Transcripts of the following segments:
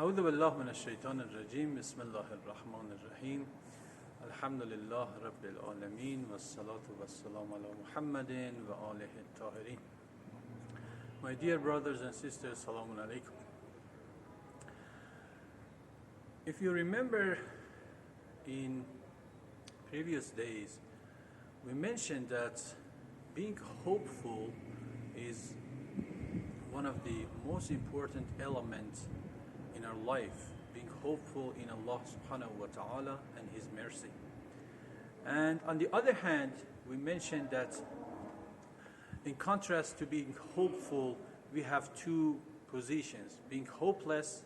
أعوذ بالله من الشيطان الرجيم بسم الله الرحمن الرحيم الحمد لله رب العالمين والصلاة والسلام على محمد وآله الطاهرين. My dear brothers and sisters, Assalamu alaikum. If you remember in previous days, we mentioned that being hopeful is one of the most important elements in our life, being hopeful in Allah subhanahu wa ta'ala and His mercy. And on the other hand, we mentioned that in contrast to being hopeful, we have two positions, being hopeless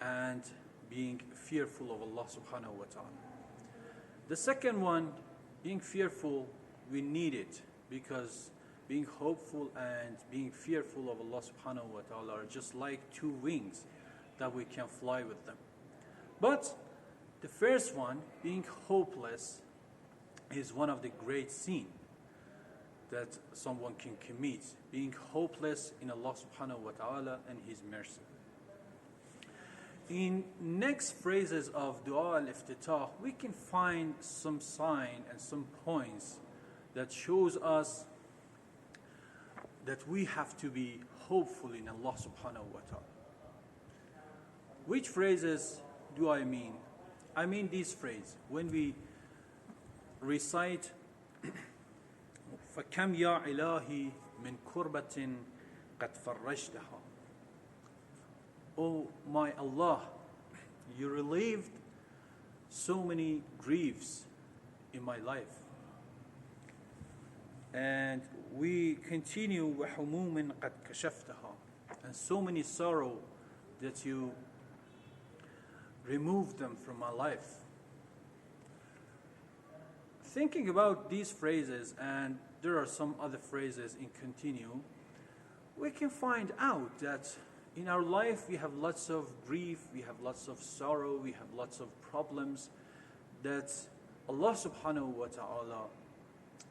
and being fearful of Allah subhanahu wa ta'ala. The second one, being fearful, we need it because being hopeful and being fearful of Allah subhanahu wa ta'ala are just like two wings that we can fly with them. But the first one, being hopeless, is one of the great sins that someone can commit, being hopeless in Allah subhanahu wa ta'ala and His mercy. In next phrases of Dua al-Iftitah, we can find some sign and some points that shows us that we have to be hopeful in Allah subhanahu wa ta'ala. Which phrases do I mean? I mean this phrase. When we recite فَكَمْ يَا إِلَهِ مِنْ كُرْبَةٍ قَدْ فَرَّجْتَهَا. Oh my Allah, you relieved so many griefs in my life. And we continue وَحُمُومٍ قَدْ كَشَفْتَهَا, and so many sorrow that you removed them from my life. Thinking about these phrases, and there are some other phrases in continue, we can find out that in our life we have lots of grief, we have lots of sorrow, we have lots of problems, that Allah subhanahu wa ta'ala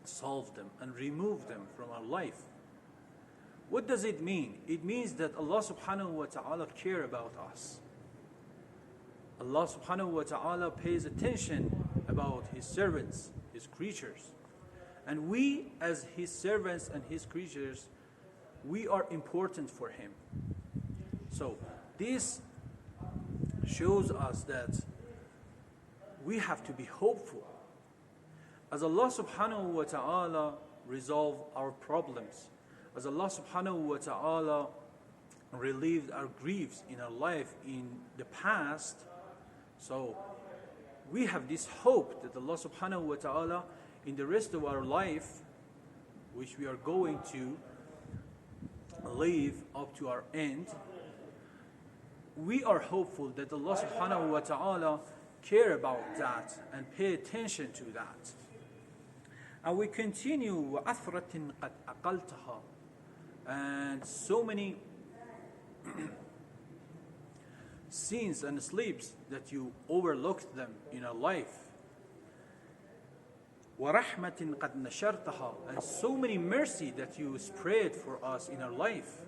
solved them and removed them from our life. What does it mean? It means that Allah subhanahu wa ta'ala cares about us. Allah subhanahu wa ta'ala pays attention about His servants, His creatures. And we as His servants and His creatures, we are important for Him. So this shows us that we have to be hopeful. As Allah subhanahu wa ta'ala resolve our problems, as Allah subhanahu wa ta'ala relieved our griefs in our life in the past, so we have this hope that Allah subhanahu wa ta'ala in the rest of our life, which we are going to live up to our end, we are hopeful that Allah subhanahu wa ta'ala care about that and pay attention to that. And we continue وَأَثْرَةٍ قَدْ أَقَلْتَهَا, and so many sins and sleeps that you overlooked them in our life. وَرَحْمَةٍ قَدْ نَشَرْتَهَا, and so many mercy that you spread for us in our life.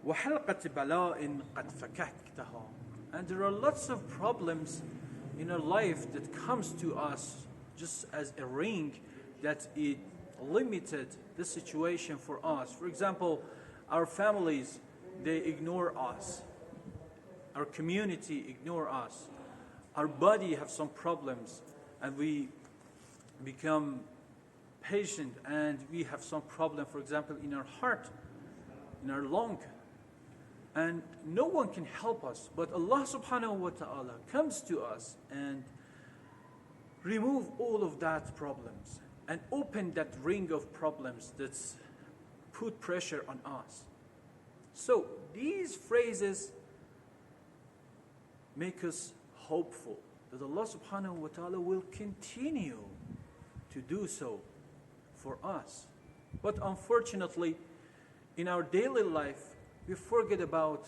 وَحَلْقَةِ بَلَاءٍ قَدْ فَكَكْتَهَا, and there are lots of problems in our life that comes to us just as a ring that it limited the situation for us. For example, our families, they ignore us. Our community ignore us. Our body have some problems and we become patient and we have some problem, for example, in our heart, in our lung. And no one can help us, but Allah subhanahu wa ta'ala comes to us and remove all of that problems and open that ring of problems that's put pressure on us. So these phrases make us hopeful that Allah subhanahu wa ta'ala will continue to do so for us. But unfortunately, in our daily life, we forget about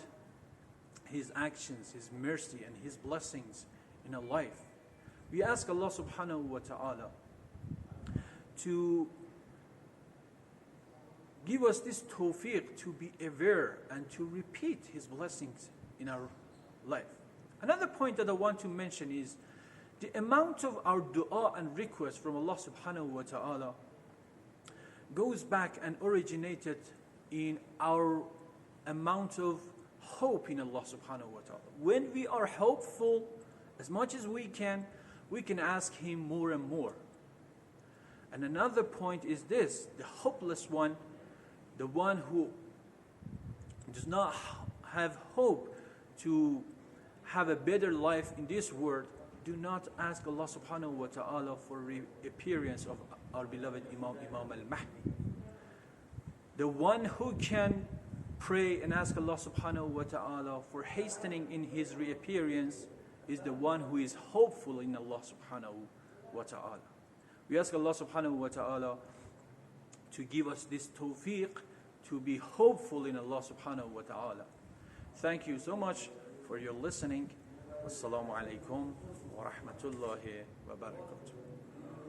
His actions, His mercy, and His blessings in our life. We ask Allah subhanahu wa ta'ala to give us this tawfiq to be aware and to repeat His blessings in our life. Another point that I want to mention is the amount of our dua and requests from Allah subhanahu wa ta'ala goes back and originated in our amount of hope in Allah subhanahu wa ta'ala. When we are hopeful, as much as we can ask Him more and more. And another point is this: the hopeless one, the one who does not have hope to have a better life in this world, do not ask Allah subhanahu wa ta'ala for reappearance of our beloved Imam al-Mahdi. The one who can pray and ask Allah subhanahu wa ta'ala for hastening in his reappearance is the one who is hopeful in Allah subhanahu wa ta'ala. We ask Allah subhanahu wa ta'ala to give us this tawfiq to be hopeful in Allah subhanahu wa ta'ala. Thank you so much for your listening. Assalamu alaikum wa rahmatullahi wa barakatuh.